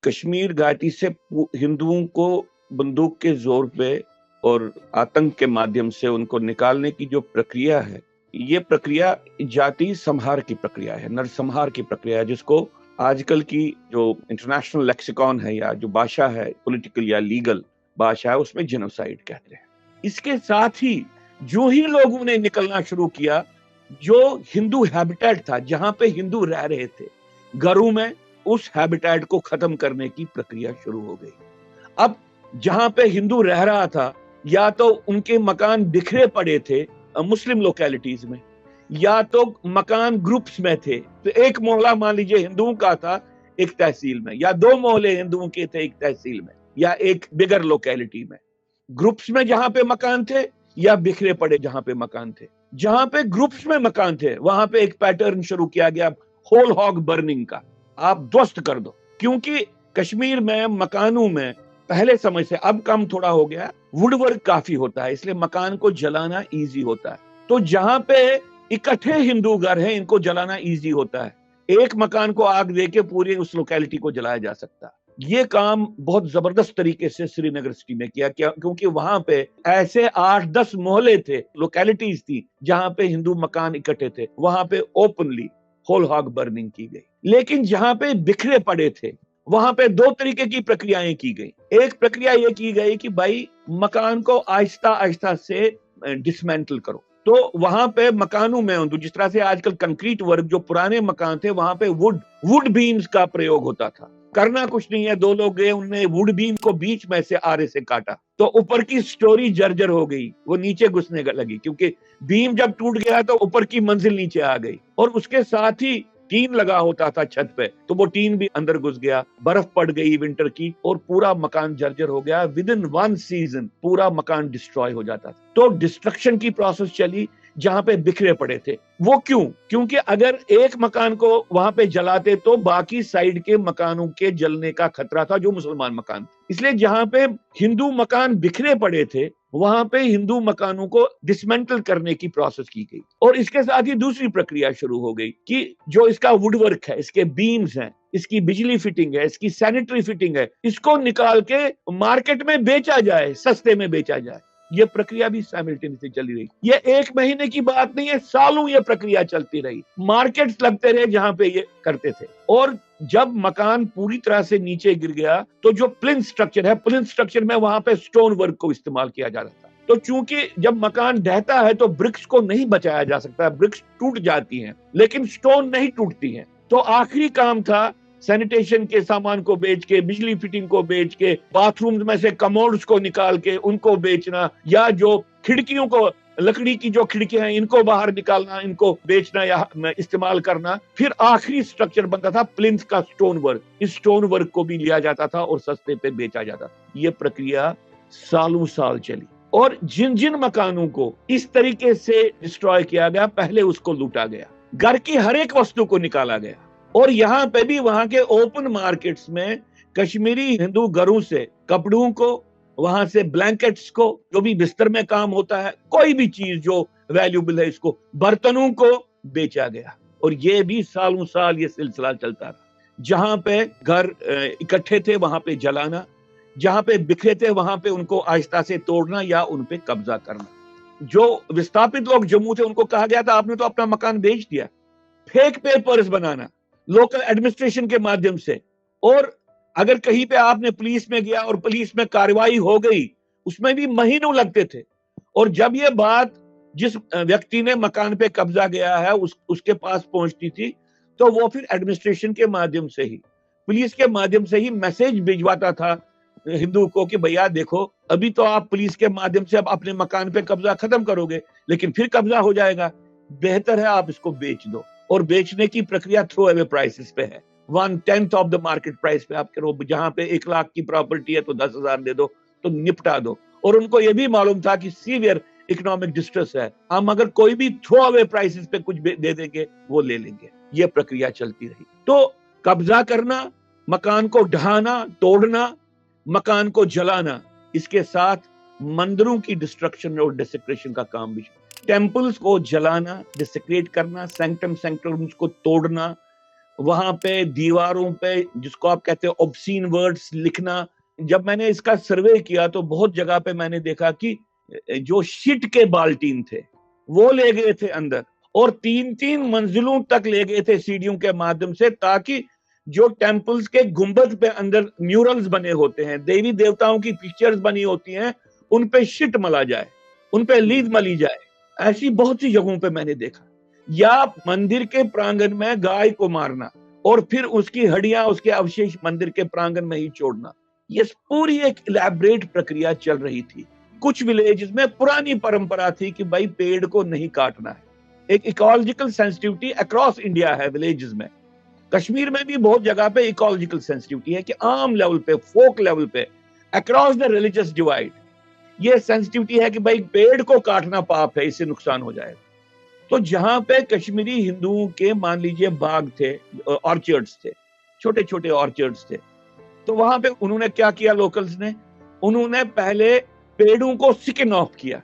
कश्मीर घाटी से हिंदुओं को बंदूक के जोर पे और आतंक के माध्यम से उनको निकालने की जो प्रक्रिया है, ये प्रक्रिया जाति संहार की प्रक्रिया है, नरसंहार की प्रक्रिया है, जिसको आजकल की जो इंटरनेशनल लेक्सिकॉन है या जो भाषा है, पॉलिटिकल या लीगल भाषा है, उसमें जेनोसाइड कहते हैं। इसके साथ ही जो ही लोगों ने निकलना शुरू किया, जो हिंदू हैबिटेट था, जहां पे हिंदू रह रहे थे, घरों में, उस हैबिटेट को खत्म करने की प्रक्रिया शुरू हो गई। अब जहां पे हिंदू रह रहा था, या तो उनके मकान बिखरे पड़े थे मुस्लिम लोकेलिटीज में, या तो मकान ग्रुप्स में थे। तो एक मोहल्ला मान लीजिए हिंदुओं का था एक तहसील में, या दो मोहल्ले हिंदुओं के थे एक तहसील में, या एक बिगर लोकेलिटी में। ग्रुप्स में जहां पे मकान थे या बिखरे पड़े जहां पे मकान थे। जहां पे ग्रुप्स में मकान थे, वहां पे एक पैटर्न शुरू किया गया होल हॉग बर्निंग का। आप ध्वस्त कर दो, क्योंकि कश्मीर में मकानों में पहले समय से, अब कम थोड़ा हो गया, वुडवर्क काफी होता है, इसलिए मकान को जलाना इजी होता है। तो जहां पे इकट्ठे हिंदू घर हैं, इनको जलाना इजी होता है। एक मकान को आग देके पूरी उस लोकेलिटी को जलाया जा सकता है। ये काम बहुत जबरदस्त तरीके से श्रीनगर सिटी में किया, क्योंकि वहां पे ऐसे 8-10 मोहल्ले थे, लोकेलिटीज थी, जहां पे हिंदू मकान इकट्ठे थे, वहां पे ओपनली होल हॉग बर्निंग की गई। लेकिन जहां पे बिखरे पड़े थे, वहां पे दो तरीके की प्रक्रियाएं की गई। एक प्रक्रिया ये की गई कि भाई मकान को आहिस्ता आहिस्ता से डिसमेंटल करो। तो वहां पे मकानों में, जिस तरह से आजकल कंक्रीट वर्क, जो पुराने मकान थे, वहां पे वुड बीम्स का प्रयोग होता था। करना कुछ नहीं है, दो लोग गए, उनने वुड बीम को बीच में से आरे से काटा, तो ऊपर की स्टोरी जर्जर हो गई, वो नीचे घुसने लगी, क्योंकि बीम जब टूट गया तो ऊपर की मंजिल नीचे आ गई। और उसके साथ ही टीन लगा होता था छत पे, तो वो टीन भी अंदर घुस गया, बर्फ पड़ गई विंटर की, और पूरा मकान जर्जर हो गया। विद इन 1 सीजन पूरा मकान डिस्ट्रॉय हो जाता था। तो डिस्ट्रक्शन की प्रोसेस चली जहां पे बिखरे पड़े थे। वो क्यों? क्योंकि अगर एक मकान को वहां पे जलाते तो बाकी साइड के मकानों के जलने का खतरा था, जो मुसलमान मकान थे। इसलिए जहां पे हिंदू मकान बिखरे पड़े थे, वहां पे हिंदू मकानों को डिसमेंटल करने की प्रोसेस की गई। और इसके साथ ही दूसरी प्रक्रिया शुरू हो गई कि जो इसका वुडवर्क है, इसके बीम्स हैं, इसकी बिजली फिटिंग है, इसकी सैनिटरी फिटिंग है, इसको निकाल के मार्केट में बेचा जाए, सस्ते में बेचा जाए। ये प्रक्रिया भी साइमल्टेनियसली चली रही। ये 1 महीने की बात नहीं है, सालों ये प्रक्रिया चलती रही। मार्केट्स लगते रहे जहां पे ये करते थे। और जब मकान पूरी तरह से नीचे गिर गया, तो जो प्लिंथ स्ट्रक्चर है, प्लिंथ स्ट्रक्चर में वहां पे स्टोन वर्क को इस्तेमाल किया जा रहा था। तो चूंकि जब मकान ढहता है तो ब्रिक्स को नहीं बचाया जा सकता, ब्रिक्स टूट जाती हैं, लेकिन स्टोन नहीं टूटती हैं। तो आखिरी काम था सैनिटेशन के सामान को बेच के, बिजली फिटिंग को बेच के, बाथरूम में से कमोड्स को निकाल के उनको बेचना, या जो खिड़कियों को, लकड़ी की जो खिड़कियां हैं, इनको बाहर निकालना, इनको बेचना या इस्तेमाल करना। फिर आखिरी स्ट्रक्चर बनता था प्लिंथ का स्टोन वर्क। इस स्टोन वर्क को भी लिया जाता था और सस्ते पे बेचा जाता था। ये प्रक्रिया सालों साल चली। और जिन जिन मकानों को इस तरीके से डिस्ट्रॉय किया गया, पहले उसको लूटा गया, घर की हर एक वस्तु को निकाला गया। और यहाँ पे भी वहां के ओपन मार्केट्स में कश्मीरी हिंदू घरों से कपड़ों को, वहां से ब्लैंकेट्स को, जो भी बिस्तर में काम होता है, कोई भी चीज जो वैल्यूबल है, इसको, बर्तनों को बेचा गया। और ये भी सालों साल ये सिलसिला चलता रहा। जहां पे घर इकट्ठे थे वहां पे जलाना, जहां पे बिखरे थे वहां पे उनको आहिस्ता से तोड़ना या उन पे कब्जा करना। जो विस्थापित लोग जम्मू थे, उनको कहा गया था आपने तो अपना मकान बेच दिया। फेक पेपर्स बनाना लोकल एडमिनिस्ट्रेशन के माध्यम से, और अगर कहीं पे आपने पुलिस में गया और पुलिस में कार्रवाई हो गई, उसमें भी महीनों लगते थे। और जब ये बात जिस व्यक्ति ने मकान पे कब्जा गया है उसके पास पहुंचती थी, तो वो फिर एडमिनिस्ट्रेशन के माध्यम से ही, पुलिस के माध्यम से ही मैसेज भिजवाता था हिंदू को कि भैया देखो, अभी तो आप पुलिस के माध्यम से अब अपने मकान पे कब्जा खत्म करोगे, लेकिन फिर कब्जा हो जाएगा, बेहतर है आप इसको बेच दो। और बेचने की प्रक्रिया थ्रो अवे प्राइसेस पे है। 1/10 ऑफ द मार्केट प्राइस पे आप करो। जहां पे 1 लाख की प्रॉपर्टी है तो 10,000 दे दो, तो निपटा दो। और उनको यह भी मालूम था कि सीवियर इकोनॉमिक डिस्ट्रेस है, हम अगर कोई भी थ्रो अवे प्राइसेस पे कुछ दे देंगे, वो ले लेंगे। ये प्रक्रिया चलती रही। तो कब्जा करना, मकान को ढहाना, तोड़ना, मकान को जलाना, इसके साथ मंदिरों की डिस्ट्रक्शन और डिसेक्रेशन का काम भी, टेम्पल्स को जलाना, डिसेक्रेट करना, सैंक्टम सैंक्टम्स को तोड़ना, वहां पे दीवारों पे जिसको आप कहते हैं ऑब्सीन वर्ड्स लिखना। जब मैंने इसका सर्वे किया तो बहुत जगह पे मैंने देखा कि जो शिट के बाल्टीन थे वो ले गए थे अंदर, और 3-3 मंजिलों तक ले गए थे सीढ़ियों के माध्यम से, ताकि जो टेम्पल्स के गुंबद पे अंदर म्यूरल्स बने होते हैं, देवी देवताओं की पिक्चर्स बनी होती हैं, उन पे शिट मला जाए, उन पे लीद मली जाए। ऐसी बहुत सी जगहों पे मैंने देखा। या मंदिर के प्रांगण में गाय को मारना और फिर उसकी हड्डियां, उसके अवशेष मंदिर के प्रांगण में ही छोड़ना। ये पूरी एक इलैबोरेट प्रक्रिया चल रही थी। कुछ विलेजेस में पुरानी परंपरा थी कि भाई पेड़ को नहीं काटना है। एक इकोलॉजिकल सेंसिटिविटी अक्रॉस इंडिया है विलेजेस में। कश्मीर में भी बहुत जगह पे इकोलॉजिकल सेंसिटिविटी है कि आम लेवल पे, फोक लेवल पे, अक्रॉस द रिलीजियस डिवाइड ये सेंसिटिविटी है कि भाई पेड़ को काटना पाप है, इससे नुकसान हो जाएगा। तो जहां पे कश्मीरी हिंदुओं के मान लीजिए बाग थे, ऑर्चर्ड्स थे, छोटे छोटे ऑर्चर्ड्स थे, तो वहां पे उन्होंने क्या किया लोकल्स ने, उन्होंने पहले पेड़ों को स्किन ऑफ किया,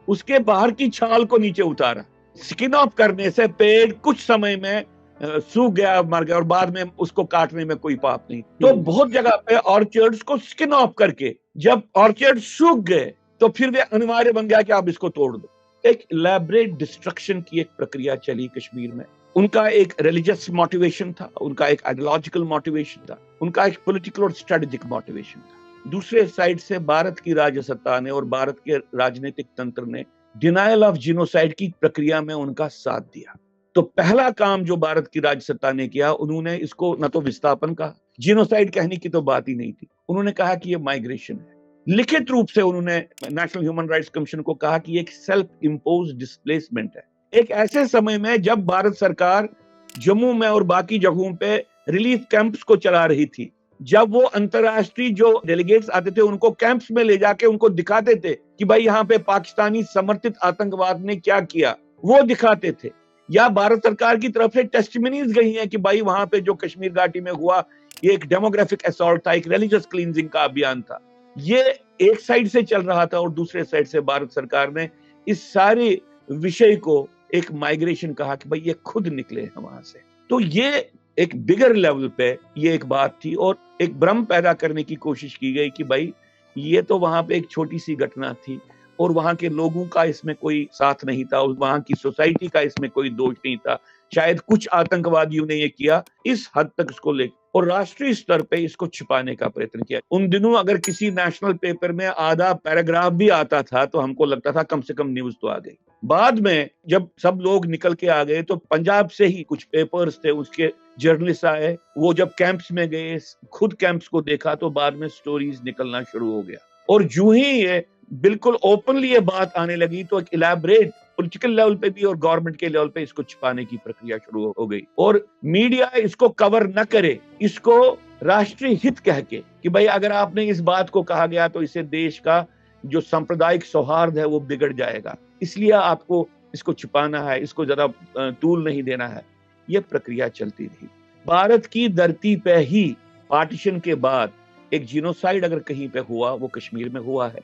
उसके बाहर की छाल को नीचे उतारा। स्किन ऑफ करने से पेड़ कुछ समय में सूख गया, मर गया, और बाद में उसको काटने में कोई पाप नहीं। तो बहुत जगह पे ऑर्चर्ड्स को स्किन ऑफ करके जब ऑर्चर्ड सूख गए तो फिर वे अनिवार्य बन गया कि आप इसको तोड़ दो। एक इलैबोरेट डिस्ट्रक्शन की एक प्रक्रिया चली कश्मीर में। उनका एक रिलीजियस मोटिवेशन था, उनका एक आइडियोलॉजिकल मोटिवेशन था, उनका एक पॉलिटिकल और स्ट्रेटेजिक मोटिवेशन था। दूसरे साइड से भारत की राजसत्ता ने और भारत के राजनीतिक तंत्र ने डिनायल ऑफ जिनोसाइड की प्रक्रिया में उनका साथ दिया। तो पहला काम जो भारत की राजसत्ता ने किया, उन्होंने इसको न तो विस्थापन कहा, जिनोसाइड कहने की तो बात ही नहीं थी, उन्होंने कहा कि ये माइग्रेशन है। लिखित रूप से उन्होंने नेशनल ह्यूमन राइट्स कमीशन को कहा कि एक सेल्फ इम्पोज्ड डिस्प्लेसमेंट है। एक ऐसे समय में जब भारत सरकार जम्मू में और बाकी जगहों पे रिलीफ कैंप्स को चला रही थी, जब वो अंतरराष्ट्रीय जो डेलीगेट्स आते थे उनको कैंप्स में ले जाके उनको दिखाते थे कि भाई यहाँ पे पाकिस्तानी समर्थित आतंकवाद ने क्या किया, वो दिखाते थे। या भारत सरकार की तरफ से टेस्टिमनीज गई हैं कि भाई वहां पे जो कश्मीर घाटी में हुआ ये एक डेमोग्राफिक असॉल्ट था, एक रिलीजियस क्लींजिंग का अभियान था। ये एक साइड से चल रहा था और दूसरे साइड से भारत सरकार ने इस सारे विषय को एक माइग्रेशन कहा कि भाई ये खुद निकले हैं वहां से। तो ये एक बिगर लेवल पे ये एक बात थी और एक भ्रम पैदा करने की कोशिश की गई कि भाई ये तो वहां पे एक छोटी सी घटना थी और वहां के लोगों का इसमें कोई साथ नहीं था, वहां की सोसाइटी का इसमें कोई दोष नहीं था, शायद कुछ आतंकवादियों ने ये किया, इस हद तक इसको ले और राष्ट्रीय स्तर पे इसको छिपाने का प्रयत्न किया। उन दिनों अगर किसी नेशनल पेपर में आधा पैराग्राफ भी आता था तो हमको लगता था कम से कम न्यूज तो आ गई। बाद में जब सब लोग निकल के आ गए तो पंजाब से ही कुछ पेपर्स थे, उसके जर्नलिस्ट आए, वो जब कैंप्स में गए, खुद कैंप्स को देखा तो बाद में स्टोरीज निकलना शुरू हो गया। और जो ही ये बिल्कुल ओपनली ये बात आने लगी तो एक इलैबोरेट पॉलिटिकल लेवल पे भी और गवर्नमेंट के लेवल पे इसको छिपाने की प्रक्रिया शुरू हो गई और मीडिया इसको कवर न करे, इसको राष्ट्रीय हित कह के कि भाई अगर आपने इस बात को कहा गया तो इससे देश का जो सांप्रदायिक सौहार्द है वो बिगड़ जाएगा, इसलिए आपको इसको छिपाना है, इसको ज्यादा तूल नहीं देना है। ये प्रक्रिया चलती रही। भारत की धरती पे ही पार्टीशन के बाद एक जिनोसाइड अगर कहीं पे हुआ वो कश्मीर में हुआ है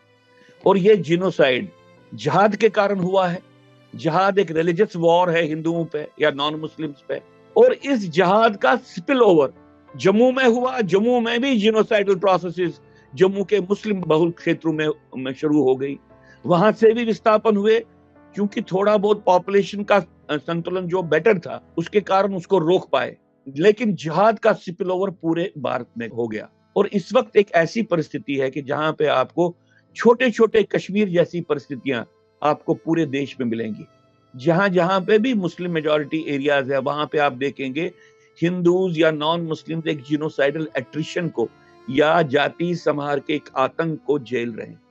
और ये जिनोसाइड जिहाद के कारण हुआ है। जिहाद एक रिलीजियस वॉर है हिंदुओं पे या नॉन मुस्लिम्स पे, और इस जिहाद का स्पिल ओवर जम्मू में हुआ। जम्मू में भी जिनोसाइडल प्रोसेसेस जम्मू के मुस्लिम बहुल क्षेत्रों में शुरू हो गई, वहां से भी विस्थापन हुए क्योंकि थोड़ा बहुत पॉपुलेशन का संतुलन जो बेटर था उसके कारण उसको रोक पाए, लेकिन जिहाद का स्पिल ओवर पूरे भारत में हो गया। और इस वक्त एक ऐसी परिस्थिति है कि जहां पे आपको छोटे छोटे कश्मीर जैसी परिस्थितियां आपको पूरे देश में मिलेंगी। जहां जहां पे भी मुस्लिम मेजॉरिटी एरियाज है वहां पे आप देखेंगे हिंदूज या नॉन मुस्लिम एक जिनोसाइडल एट्रिशन को या जाति संहार के एक आतंक को झेल रहे हैं।